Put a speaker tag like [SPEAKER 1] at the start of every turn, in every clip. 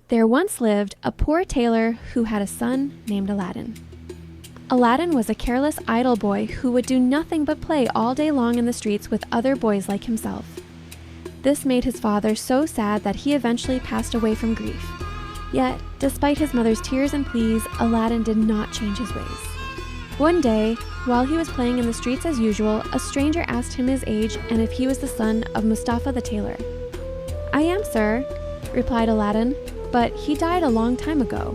[SPEAKER 1] There once lived a poor tailor who had a son named Aladdin. Aladdin was a careless, idle boy who would do nothing but play all day long in the streets with other boys like himself. This made his father so sad that he eventually passed away from grief. Yet, despite his mother's tears and pleas, Aladdin did not change his ways. One day, while he was playing in the streets as usual, a stranger asked him his age and if he was the son of Mustafa the tailor. "I am, sir," replied Aladdin, "but he died a long time ago."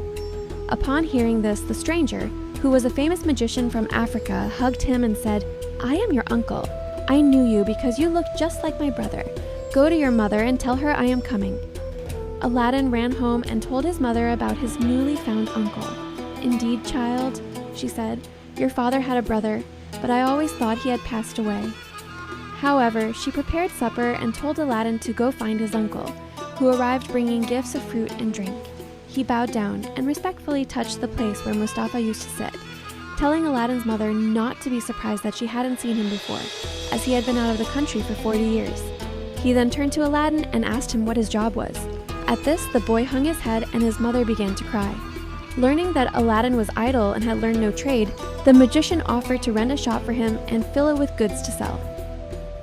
[SPEAKER 1] Upon hearing this, the stranger, who was a famous magician from Africa, hugged him and said, "I am your uncle. I knew you because you look just like my brother. Go to your mother and tell her I am coming." Aladdin ran home and told his mother about his newly found uncle. "Indeed, child," she said, "your father had a brother, but I always thought he had passed away." However, she prepared supper and told Aladdin to go find his uncle, who arrived bringing gifts of fruit and drink. He bowed down and respectfully touched the place where Mustafa used to sit, telling Aladdin's mother not to be surprised that she hadn't seen him before, as he had been out of the country for 40 years. He then turned to Aladdin and asked him what his job was. At this, the boy hung his head and his mother began to cry. Learning that Aladdin was idle and had learned no trade, the magician offered to rent a shop for him and fill it with goods to sell.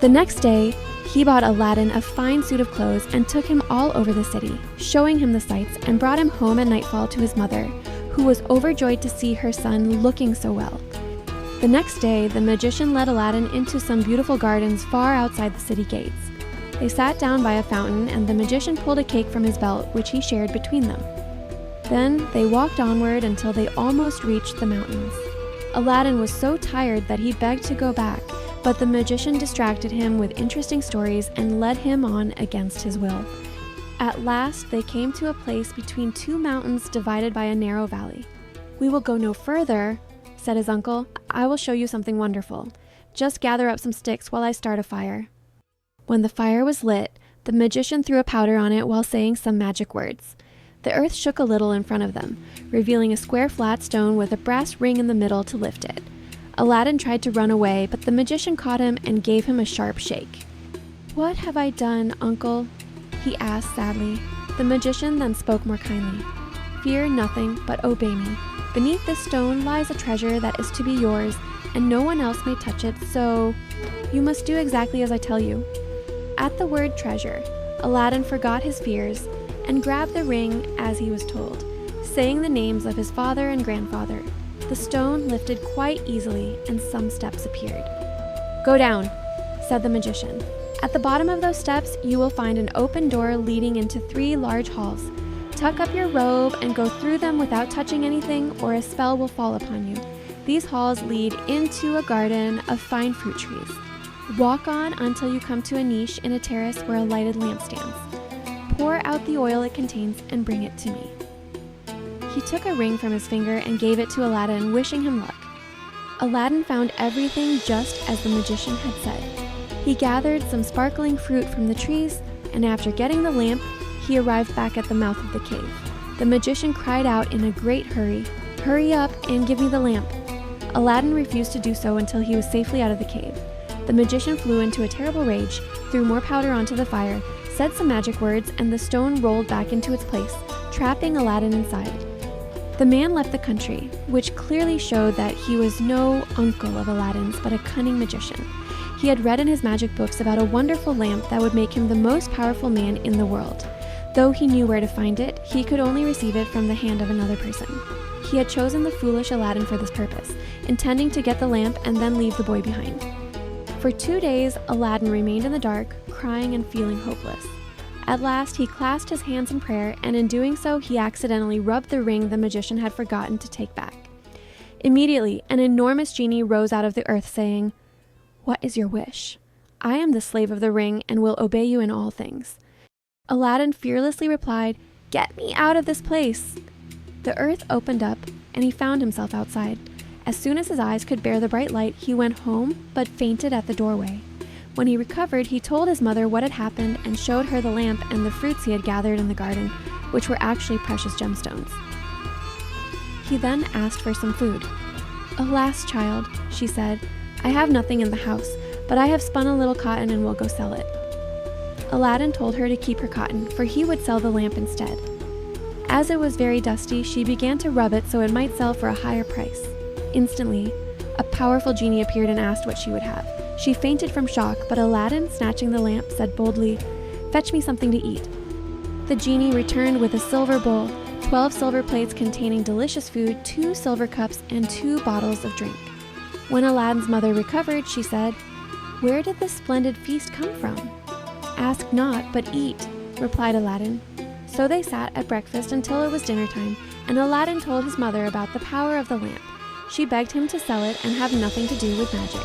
[SPEAKER 1] The next day, he bought Aladdin a fine suit of clothes and took him all over the city, showing him the sights, and brought him home at nightfall to his mother, who was overjoyed to see her son looking so well. The next day, the magician led Aladdin into some beautiful gardens far outside the city gates. They sat down by a fountain, and the magician pulled a cake from his belt, which he shared between them. Then they walked onward until they almost reached the mountains. Aladdin was so tired that he begged to go back, but the magician distracted him with interesting stories and led him on against his will. At last, they came to a place between two mountains divided by a narrow valley. "We will go no further," said his uncle. "I will show you something wonderful. Just gather up some sticks while I start a fire." When the fire was lit, the magician threw a powder on it while saying some magic words. The earth shook a little in front of them, revealing a square flat stone with a brass ring in the middle to lift it. Aladdin tried to run away, but the magician caught him and gave him a sharp shake. "What have I done, uncle?" he asked sadly. The magician then spoke more kindly. "Fear nothing, but obey me. Beneath this stone lies a treasure that is to be yours, and no one else may touch it, so you must do exactly as I tell you." At the word treasure, Aladdin forgot his fears and grabbed the ring as he was told, saying the names of his father and grandfather. The stone lifted quite easily and some steps appeared. "Go down," said the magician. "At the bottom of those steps, you will find an open door leading into 3 large halls. Tuck up your robe and go through them without touching anything, or a spell will fall upon you. These halls lead into a garden of fine fruit trees. Walk on until you come to a niche in a terrace where a lighted lamp stands. Pour out the oil it contains and bring it to me." He took a ring from his finger and gave it to Aladdin, wishing him luck. Aladdin found everything just as the magician had said. He gathered some sparkling fruit from the trees, and after getting the lamp, he arrived back at the mouth of the cave. The magician cried out in a great hurry, "Hurry up and give me the lamp." Aladdin refused to do so until he was safely out of the cave. The magician flew into a terrible rage, threw more powder onto the fire, said some magic words, and the stone rolled back into its place, trapping Aladdin inside. The man left the country, which clearly showed that he was no uncle of Aladdin's, but a cunning magician. He had read in his magic books about a wonderful lamp that would make him the most powerful man in the world. Though he knew where to find it, he could only receive it from the hand of another person. He had chosen the foolish Aladdin for this purpose, intending to get the lamp and then leave the boy behind. For 2 days, Aladdin remained in the dark, crying and feeling hopeless. At last, he clasped his hands in prayer, and in doing so, he accidentally rubbed the ring the magician had forgotten to take back. Immediately, an enormous genie rose out of the earth, saying, "What is your wish? I am the slave of the ring and will obey you in all things." Aladdin fearlessly replied, "Get me out of this place." The earth opened up, and he found himself outside. As soon as his eyes could bear the bright light, he went home, but fainted at the doorway. When he recovered, he told his mother what had happened and showed her the lamp and the fruits he had gathered in the garden, which were actually precious gemstones. He then asked for some food. "Alas, child," she said, "I have nothing in the house, but I have spun a little cotton and will go sell it." Aladdin told her to keep her cotton, for he would sell the lamp instead. As it was very dusty, she began to rub it so it might sell for a higher price. Instantly, a powerful genie appeared and asked what she would have. She fainted from shock, but Aladdin, snatching the lamp, said boldly, "Fetch me something to eat." The genie returned with a silver bowl, 12 silver plates containing delicious food, 2 silver cups, and 2 bottles of drink. When Aladdin's mother recovered, she said, "Where did this splendid feast come from?" "Ask not, but eat," replied Aladdin. So they sat at breakfast until it was dinner time, and Aladdin told his mother about the power of the lamp. She begged him to sell it and have nothing to do with magic.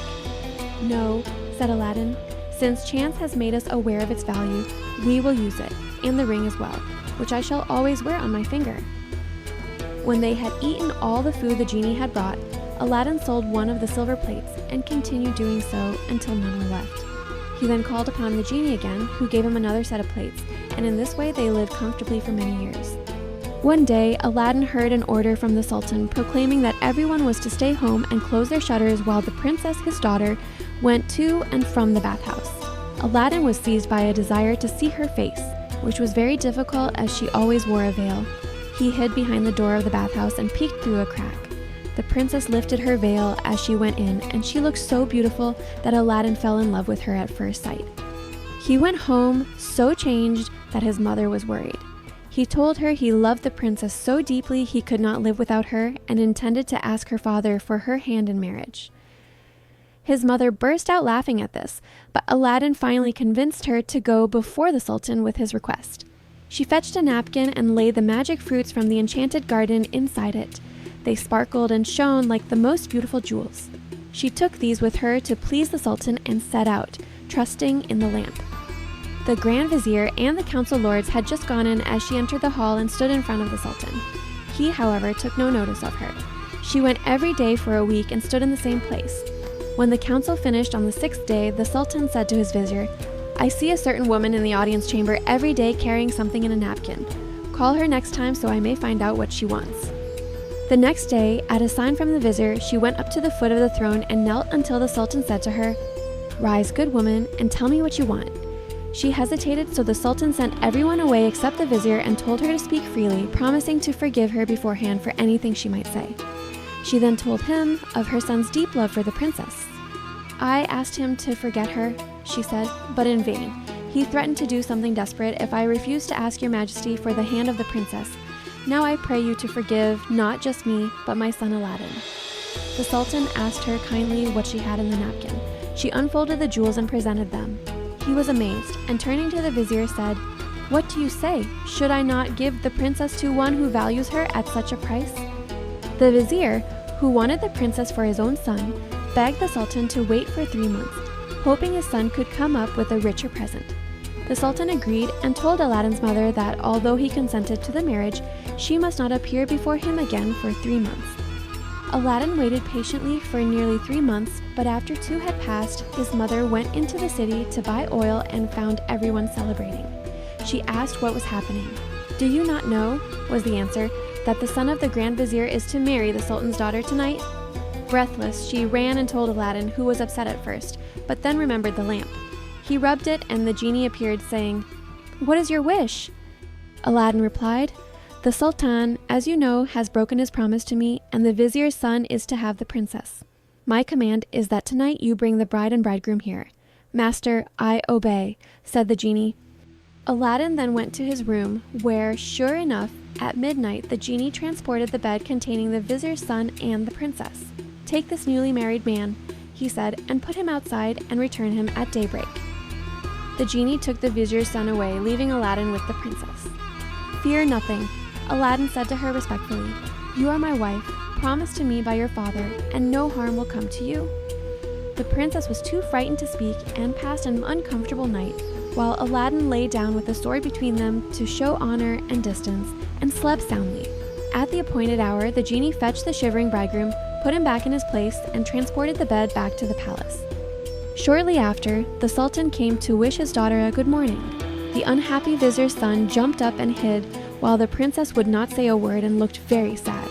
[SPEAKER 1] "No," said Aladdin, "since chance has made us aware of its value, we will use it, and the ring as well, which I shall always wear on my finger." When they had eaten all the food the genie had brought, Aladdin sold one of the silver plates and continued doing so until none were left. He then called upon the genie again, who gave him another set of plates, and in this way they lived comfortably for many years. One day, Aladdin heard an order from the Sultan proclaiming that everyone was to stay home and close their shutters while the princess, his daughter, went to and from the bathhouse. Aladdin was seized by a desire to see her face, which was very difficult as she always wore a veil. He hid behind the door of the bathhouse and peeked through a crack. The princess lifted her veil as she went in, and she looked so beautiful that Aladdin fell in love with her at first sight. He went home so changed that his mother was worried. He told her he loved the princess so deeply he could not live without her and intended to ask her father for her hand in marriage. His mother burst out laughing at this, but Aladdin finally convinced her to go before the Sultan with his request. She fetched a napkin and laid the magic fruits from the enchanted garden inside it. They sparkled and shone like the most beautiful jewels. She took these with her to please the Sultan and set out, trusting in the lamp. The Grand Vizier and the council lords had just gone in as she entered the hall and stood in front of the Sultan. He, however, took no notice of her. She went every day for a week and stood in the same place. When the council finished on the 6th day, the Sultan said to his vizier, "I see a certain woman in the audience chamber every day carrying something in a napkin. Call her next time so I may find out what she wants." The next day, at a sign from the vizier, she went up to the foot of the throne and knelt until the Sultan said to her, "Rise, good woman, and tell me what you want." She hesitated, so the Sultan sent everyone away except the vizier and told her to speak freely, promising to forgive her beforehand for anything she might say. She then told him of her son's deep love for the princess. "I asked him to forget her," she said, "but in vain. He threatened to do something desperate if I refused to ask your majesty for the hand of the princess. Now I pray you to forgive not just me, but my son Aladdin." The Sultan asked her kindly what she had in the napkin. She unfolded the jewels and presented them. He was amazed, and turning to the vizier said, "What do you say? Should I not give the princess to one who values her at such a price?" The vizier, who wanted the princess for his own son, begged the Sultan to wait for 3 months, hoping his son could come up with a richer present. The Sultan agreed and told Aladdin's mother that although he consented to the marriage, she must not appear before him again for 3 months. Aladdin waited patiently for nearly 3 months, but after 2 had passed, his mother went into the city to buy oil and found everyone celebrating. She asked what was happening. "Do you not know," was the answer, "that the son of the Grand Vizier is to marry the Sultan's daughter tonight?" Breathless, she ran and told Aladdin, who was upset at first, but then remembered the lamp. He rubbed it, and the genie appeared, saying, "What is your wish?" Aladdin replied, "The Sultan, as you know, has broken his promise to me, and the vizier's son is to have the princess. My command is that tonight you bring the bride and bridegroom here." "Master, I obey," said the genie. Aladdin then went to his room, where, sure enough, at midnight the genie transported the bed containing the vizier's son and the princess. "Take this newly married man," he said, "and put him outside and return him at daybreak." The genie took the vizier's son away, leaving Aladdin with the princess. "Fear nothing," Aladdin said to her respectfully. "You are my wife, promised to me by your father, and no harm will come to you." The princess was too frightened to speak and passed an uncomfortable night, while Aladdin lay down with the sword between them to show honor and distance, and slept soundly. At the appointed hour, the genie fetched the shivering bridegroom, put him back in his place, and transported the bed back to the palace. Shortly after, the Sultan came to wish his daughter a good morning. The unhappy vizier's son jumped up and hid, while the princess would not say a word and looked very sad.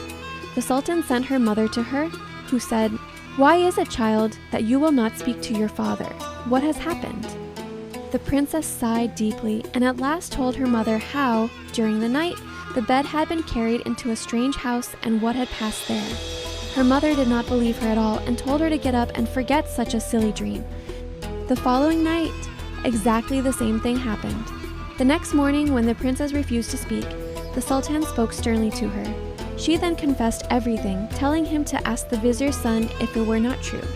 [SPEAKER 1] The Sultan sent her mother to her, who said, "Why is it, child, that you will not speak to your father? What has happened?" The princess sighed deeply and at last told her mother how, during the night, The bed had been carried into a strange house, and what had passed there? Her mother did not believe her at all and told her to get up and forget such a silly dream. The following night, exactly the same thing happened. The next morning, when the princess refused to speak, the Sultan spoke sternly to her. She then confessed everything, telling him to ask the vizier's son if it were not true.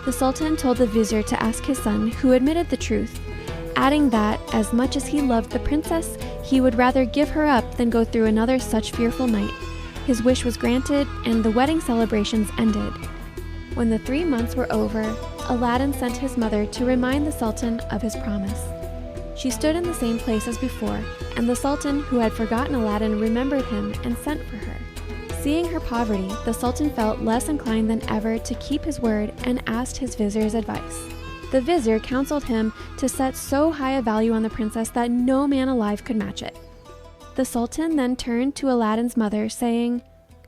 [SPEAKER 1] The Sultan told the vizier to ask his son, who admitted the truth, adding that, as much as he loved the princess, he would rather give her up than go through another such fearful night. His wish was granted, and the wedding celebrations ended. When the 3 months were over, Aladdin sent his mother to remind the Sultan of his promise. She stood in the same place as before, and the Sultan, who had forgotten Aladdin, remembered him and sent for her. Seeing her poverty, the Sultan felt less inclined than ever to keep his word and asked his vizier's advice. The vizier counseled him to set so high a value on the princess that no man alive could match it. The Sultan then turned to Aladdin's mother, saying,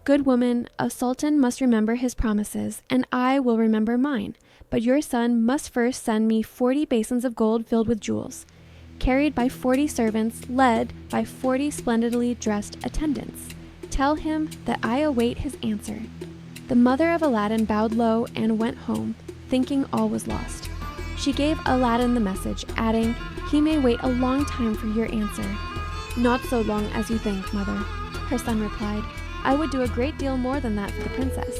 [SPEAKER 1] "Good woman, a sultan must remember his promises, and I will remember mine, but your son must first send me 40 basins of gold filled with jewels, carried by 40 servants, led by 40 splendidly dressed attendants. Tell him that I await his answer." The mother of Aladdin bowed low and went home, thinking all was lost. She gave Aladdin the message, adding, "He may wait a long time for your answer." "Not so long as you think, mother," her son replied. "I would do a great deal more than that for the princess."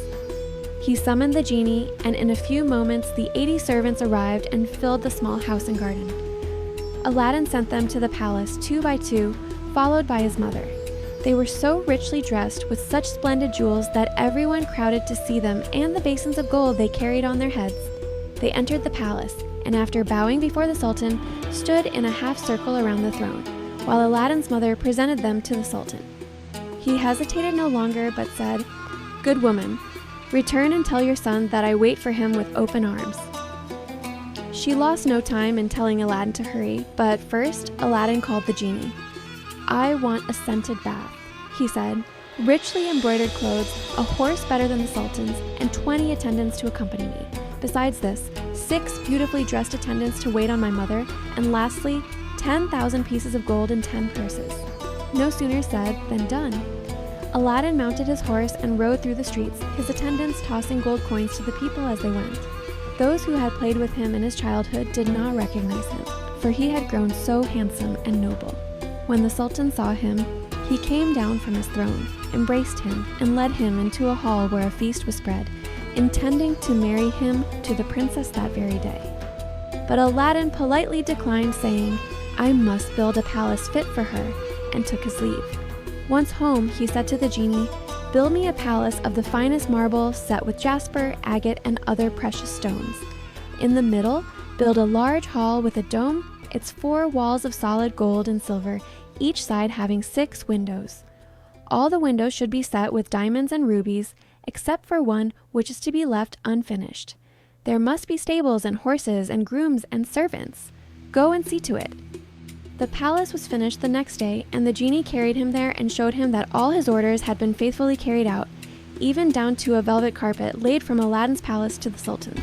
[SPEAKER 1] He summoned the genie, and in a few moments the 80 servants arrived and filled the small house and garden. Aladdin sent them to the palace 2 by 2, followed by his mother. They were so richly dressed with such splendid jewels that everyone crowded to see them and the basins of gold they carried on their heads. They entered the palace, and after bowing before the Sultan, stood in a half circle around the throne, while Aladdin's mother presented them to the Sultan. He hesitated no longer, but said, "Good woman, return and tell your son that I wait for him with open arms." She lost no time in telling Aladdin to hurry, but first Aladdin called the genie. "I want a scented bath," he said, "richly embroidered clothes, a horse better than the Sultan's, and 20 attendants to accompany me. Besides this, 6 beautifully dressed attendants to wait on my mother, and lastly, 10,000 pieces of gold in 10 purses." No sooner said than done. Aladdin mounted his horse and rode through the streets, his attendants tossing gold coins to the people as they went. Those who had played with him in his childhood did not recognize him, for he had grown so handsome and noble. When the Sultan saw him, he came down from his throne, embraced him, and led him into a hall where a feast was spread, intending to marry him to the princess that very day. But Aladdin politely declined, saying, "I must build a palace fit for her," and took his leave. Once home, he said to the genie, "Build me a palace of the finest marble set with jasper, agate, and other precious stones. In the middle, build a large hall with a dome, its 4 walls of solid gold and silver, each side having 6 windows. All the windows should be set with diamonds and rubies, except for one which is to be left unfinished. There must be stables and horses and grooms and servants. Go and see to it." The palace was finished the next day, and the genie carried him there and showed him that all his orders had been faithfully carried out, even down to a velvet carpet laid from Aladdin's palace to the Sultan's.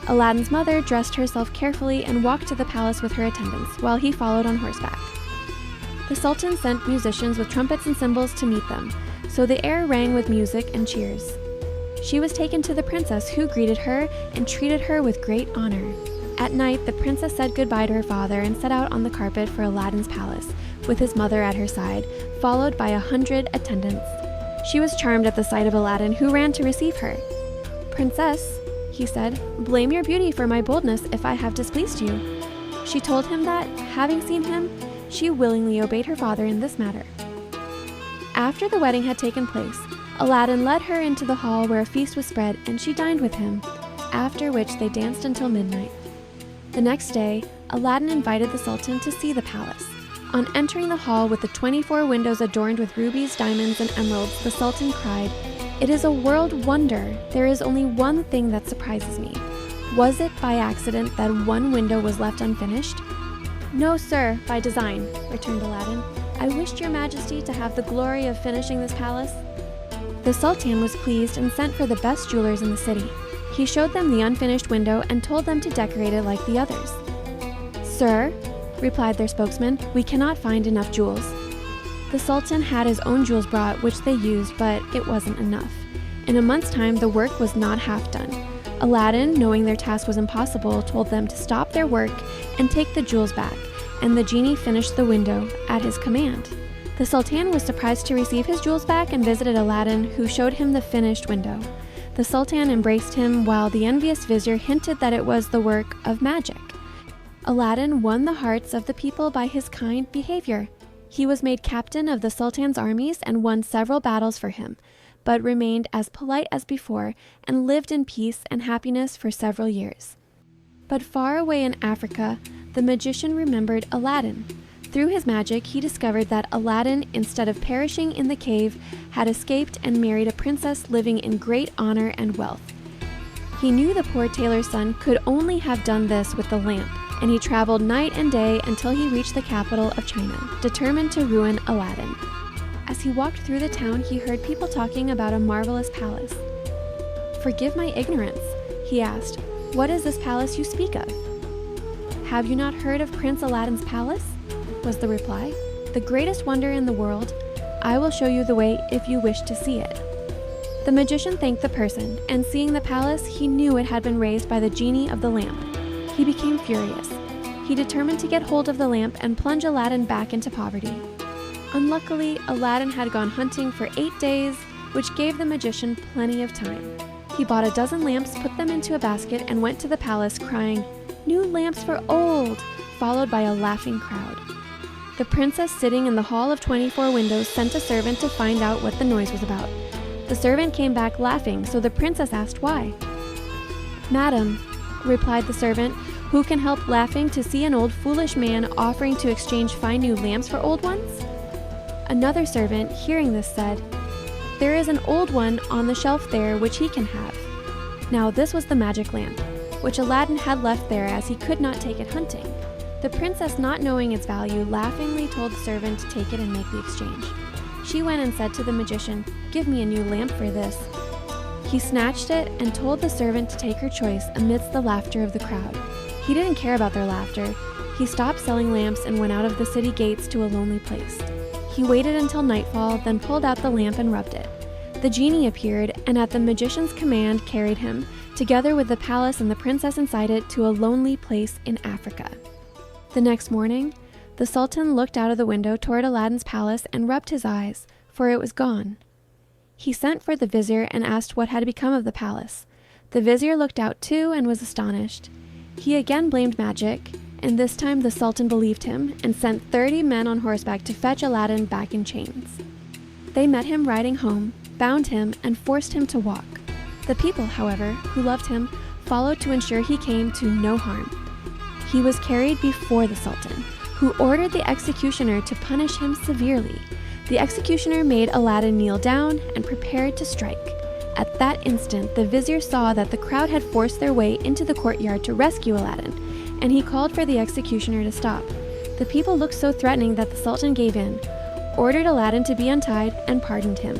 [SPEAKER 1] Aladdin's mother dressed herself carefully and walked to the palace with her attendants, while he followed on horseback. The Sultan sent musicians with trumpets and cymbals to meet them, so the air rang with music and cheers. She was taken to the princess, who greeted her and treated her with great honor. At night, the princess said goodbye to her father and set out on the carpet for Aladdin's palace, with his mother at her side, followed by 100 attendants. She was charmed at the sight of Aladdin, who ran to receive her. "Princess," he said, "blame your beauty for my boldness if I have displeased you." She told him that, having seen him, she willingly obeyed her father in this matter. After the wedding had taken place, Aladdin led her into the hall where a feast was spread, and she dined with him, after which they danced until midnight. The next day, Aladdin invited the Sultan to see the palace. On entering the hall with the 24 windows adorned with rubies, diamonds, and emeralds, the Sultan cried, "It is a world wonder! There is only one thing that surprises me. Was it by accident that one window was left unfinished?" "No, sir, by design," returned Aladdin. "I wished your majesty to have the glory of finishing this palace." The Sultan was pleased and sent for the best jewelers in the city. He showed them the unfinished window and told them to decorate it like the others. "Sir," replied their spokesman, "we cannot find enough jewels." The Sultan had his own jewels brought, which they used, but it wasn't enough. In a month's time, the work was not half done. Aladdin, knowing their task was impossible, told them to stop their work and take the jewels back, and the genie finished the window at his command. The Sultan was surprised to receive his jewels back and visited Aladdin, who showed him the finished window. The Sultan embraced him, while the envious vizier hinted that it was the work of magic. Aladdin won the hearts of the people by his kind behavior. He was made captain of the Sultan's armies and won several battles for him, but remained as polite as before and lived in peace and happiness for several years. But far away in Africa, the magician remembered Aladdin. Through his magic, he discovered that Aladdin, instead of perishing in the cave, had escaped and married a princess living in great honor and wealth. He knew the poor tailor's son could only have done this with the lamp, and he traveled night and day until he reached the capital of China, determined to ruin Aladdin. As he walked through the town, he heard people talking about a marvelous palace. "Forgive my ignorance," he asked. "What is this palace you speak of?" "Have you not heard of Prince Aladdin's palace?" was the reply. "The greatest wonder in the world. I will show you the way if you wish to see it." The magician thanked the person, and seeing the palace, he knew it had been raised by the genie of the lamp. He became furious. He determined to get hold of the lamp and plunge Aladdin back into poverty. Unluckily, Aladdin had gone hunting for 8 days, which gave the magician plenty of time. He bought a dozen lamps, put them into a basket, and went to the palace crying, "New lamps for old!" followed by a laughing crowd. The princess, sitting in the hall of 24 windows, sent a servant to find out what the noise was about. The servant came back laughing, so the princess asked why. "Madam," replied the servant, "who can help laughing to see an old foolish man offering to exchange fine new lamps for old ones?" Another servant, hearing this, said, "There is an old one on the shelf there which he can have." Now this was the magic lamp, which Aladdin had left there as he could not take it hunting. The princess, not knowing its value, laughingly told the servant to take it and make the exchange. She went and said to the magician, "Give me a new lamp for this." He snatched it and told the servant to take her choice amidst the laughter of the crowd. He didn't care about their laughter. He stopped selling lamps and went out of the city gates to a lonely place. He waited until nightfall, then pulled out the lamp and rubbed it. The genie appeared, and at the magician's command carried him, together with the palace and the princess inside it, to a lonely place in Africa. The next morning, the Sultan looked out of the window toward Aladdin's palace and rubbed his eyes, for it was gone. He sent for the vizier and asked what had become of the palace. The vizier looked out too and was astonished. He again blamed magic, and this time the Sultan believed him and sent 30 men on horseback to fetch Aladdin back in chains. They met him riding home, bound him, and forced him to walk. The people, however, who loved him, followed to ensure he came to no harm. He was carried before the Sultan, who ordered the executioner to punish him severely. The executioner made Aladdin kneel down and prepared to strike. At that instant, the vizier saw that the crowd had forced their way into the courtyard to rescue Aladdin, and he called for the executioner to stop. The people looked so threatening that the Sultan gave in, ordered Aladdin to be untied, and pardoned him.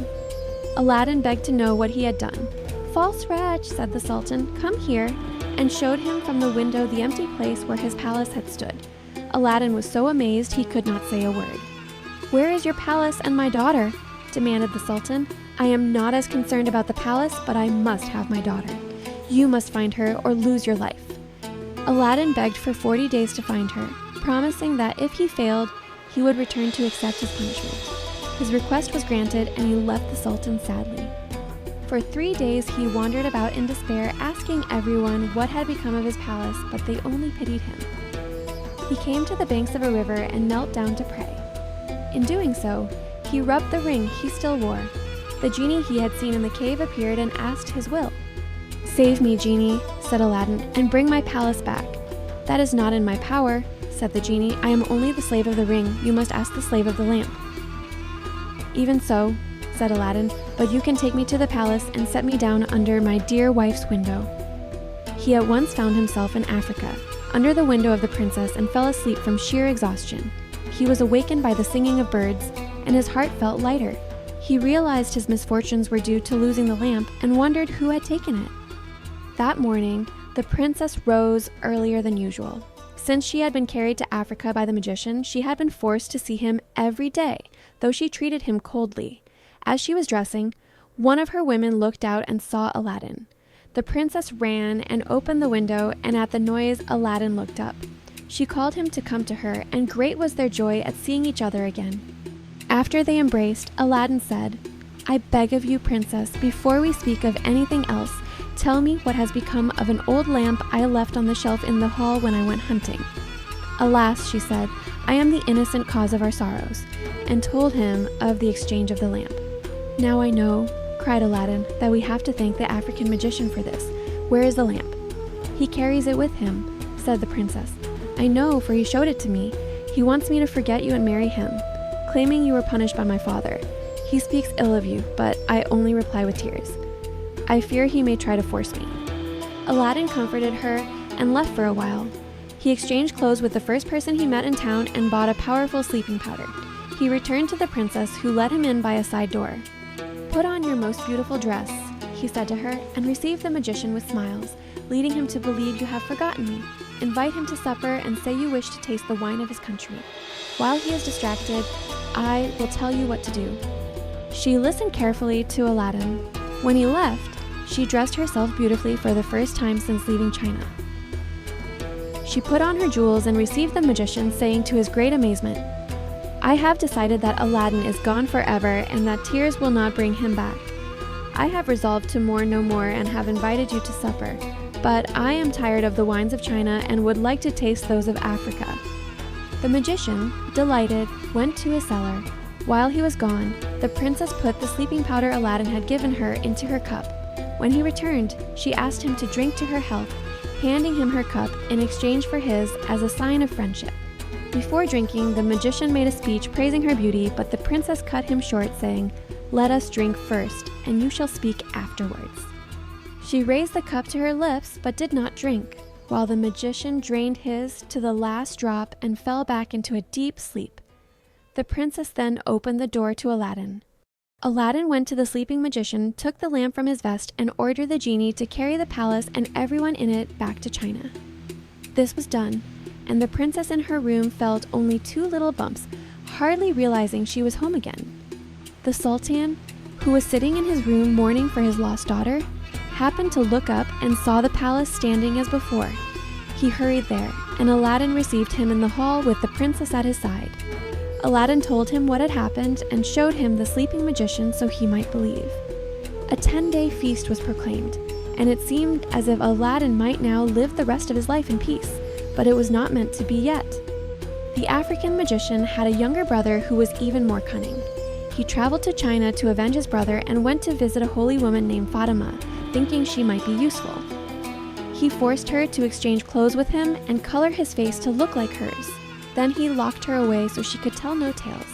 [SPEAKER 1] Aladdin begged to know what he had done. "False wretch," said the Sultan, "come here," and showed him from the window the empty place where his palace had stood. Aladdin was so amazed he could not say a word. "Where is your palace and my daughter?" demanded the Sultan. "I am not as concerned about the palace, but I must have my daughter. You must find her or lose your life." Aladdin begged for 40 days to find her, promising that if he failed, he would return to accept his punishment. His request was granted, and he left the Sultan sadly. For 3 days he wandered about in despair, asking everyone what had become of his palace, but they only pitied him. He came to the banks of a river and knelt down to pray. In doing so, he rubbed the ring he still wore. The genie he had seen in the cave appeared and asked his will. "Save me, genie," said Aladdin, "and bring my palace back." "That is not in my power," said the genie. "I am only the slave of the ring. You must ask the slave of the lamp." "Even so," said Aladdin, "but you can take me to the palace and set me down under my dear wife's window." He at once found himself in Africa, under the window of the princess, and fell asleep from sheer exhaustion. He was awakened by the singing of birds, and his heart felt lighter. He realized his misfortunes were due to losing the lamp and wondered who had taken it. That morning, the princess rose earlier than usual. Since she had been carried to Africa by the magician, she had been forced to see him every day, though she treated him coldly. As she was dressing, one of her women looked out and saw Aladdin. The princess ran and opened the window, and at the noise Aladdin looked up. She called him to come to her, and great was their joy at seeing each other again. After they embraced, Aladdin said, "I beg of you, princess, before we speak of anything else, tell me what has become of an old lamp I left on the shelf in the hall when I went hunting." "Alas," she said, "I am the innocent cause of our sorrows," and told him of the exchange of the lamp. "Now I know," cried Aladdin, "that we have to thank the African magician for this. Where is the lamp?" "He carries it with him," said the princess. "I know, for he showed it to me. He wants me to forget you and marry him, claiming you were punished by my father. He speaks ill of you, but I only reply with tears. I fear he may try to force me." Aladdin comforted her and left for a while. He exchanged clothes with the first person he met in town and bought a powerful sleeping powder. He returned to the princess, who let him in by a side door. "Put on your most beautiful dress," he said to her, "and receive the magician with smiles, leading him to believe you have forgotten me. Invite him to supper and say you wish to taste the wine of his country. While he is distracted, I will tell you what to do." She listened carefully to Aladdin. When he left, she dressed herself beautifully for the first time since leaving China. She put on her jewels and received the magician, saying to his great amazement, "I have decided that Aladdin is gone forever and that tears will not bring him back. I have resolved to mourn no more and have invited you to supper, but I am tired of the wines of China and would like to taste those of Africa." The magician, delighted, went to his cellar. While he was gone, the princess put the sleeping powder Aladdin had given her into her cup. When he returned, she asked him to drink to her health, handing him her cup in exchange for his as a sign of friendship. Before drinking, the magician made a speech praising her beauty, but the princess cut him short, saying, "Let us drink first, and you shall speak afterwards." She raised the cup to her lips, but did not drink, while the magician drained his to the last drop and fell back into a deep sleep. The princess then opened the door to Aladdin. Aladdin went to the sleeping magician, took the lamp from his vest, and ordered the genie to carry the palace and everyone in it back to China. This was done, and the princess in her room felt only 2 little bumps, hardly realizing she was home again. The sultan, who was sitting in his room mourning for his lost daughter, happened to look up and saw the palace standing as before. He hurried there, and Aladdin received him in the hall with the princess at his side. Aladdin told him what had happened and showed him the sleeping magician so he might believe. A 10-day feast was proclaimed, and it seemed as if Aladdin might now live the rest of his life in peace, but it was not meant to be yet. The African magician had a younger brother who was even more cunning. He traveled to China to avenge his brother and went to visit a holy woman named Fatima, thinking she might be useful. He forced her to exchange clothes with him and color his face to look like hers. Then he locked her away so she could tell no tales.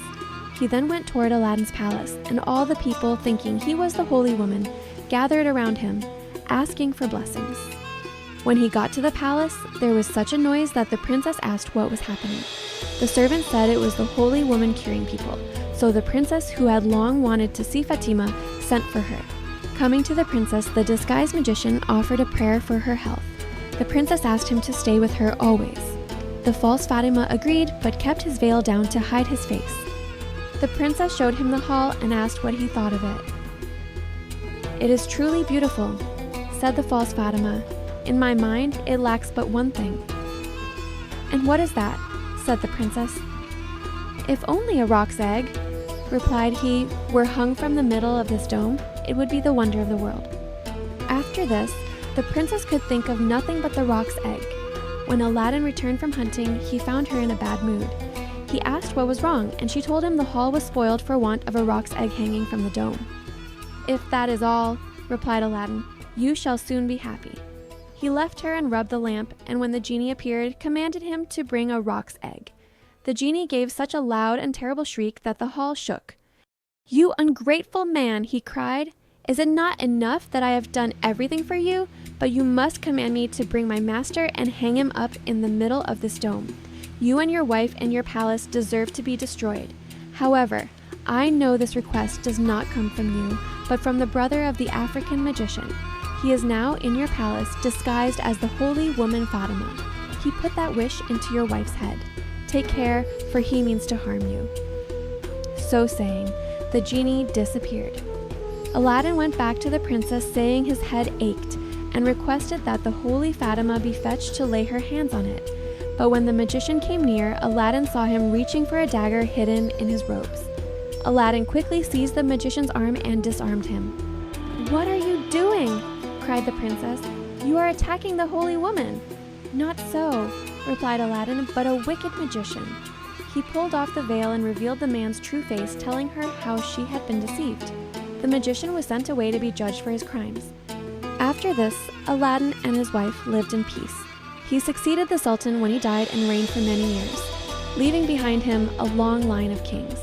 [SPEAKER 1] He then went toward Aladdin's palace, and all the people, thinking he was the holy woman, gathered around him, asking for blessings. When he got to the palace, there was such a noise that the princess asked what was happening. The servant said it was the holy woman curing people, so the princess, who had long wanted to see Fatima, sent for her. Coming to the princess, the disguised magician offered a prayer for her health. The princess asked him to stay with her always. The false Fatima agreed, but kept his veil down to hide his face. The princess showed him the hall and asked what he thought of it. "It is truly beautiful," said the false Fatima. "In my mind, it lacks but one thing." "And what is that?" said the princess. "If only a roc's egg," replied he, "were hung from the middle of this dome, it would be the wonder of the world." After this, the princess could think of nothing but the roc's egg. When Aladdin returned from hunting, he found her in a bad mood. He asked what was wrong, and she told him the hall was spoiled for want of a roc's egg hanging from the dome. "If that is all," replied Aladdin, "you shall soon be happy." He left her and rubbed the lamp, and when the genie appeared, commanded him to bring a roc's egg. The genie gave such a loud and terrible shriek that the hall shook. "You ungrateful man," he cried, "is it not enough that I have done everything for you, but you must command me to bring my master and hang him up in the middle of this dome? You and your wife and your palace deserve to be destroyed. However, I know this request does not come from you, but from the brother of the African magician. He is now in your palace, disguised as the holy woman Fatima. He put that wish into your wife's head. Take care, for he means to harm you." So saying, the genie disappeared. Aladdin went back to the princess saying his head ached and requested that the holy Fatima be fetched to lay her hands on it. But when the magician came near, Aladdin saw him reaching for a dagger hidden in his robes. Aladdin quickly seized the magician's arm and disarmed him. "What are you doing?" cried the princess. "You are attacking the holy woman." "Not so," replied Aladdin, "but a wicked magician." He pulled off the veil and revealed the man's true face, telling her how she had been deceived. The magician was sent away to be judged for his crimes. After this, Aladdin and his wife lived in peace. He succeeded the Sultan when he died and reigned for many years, leaving behind him a long line of kings.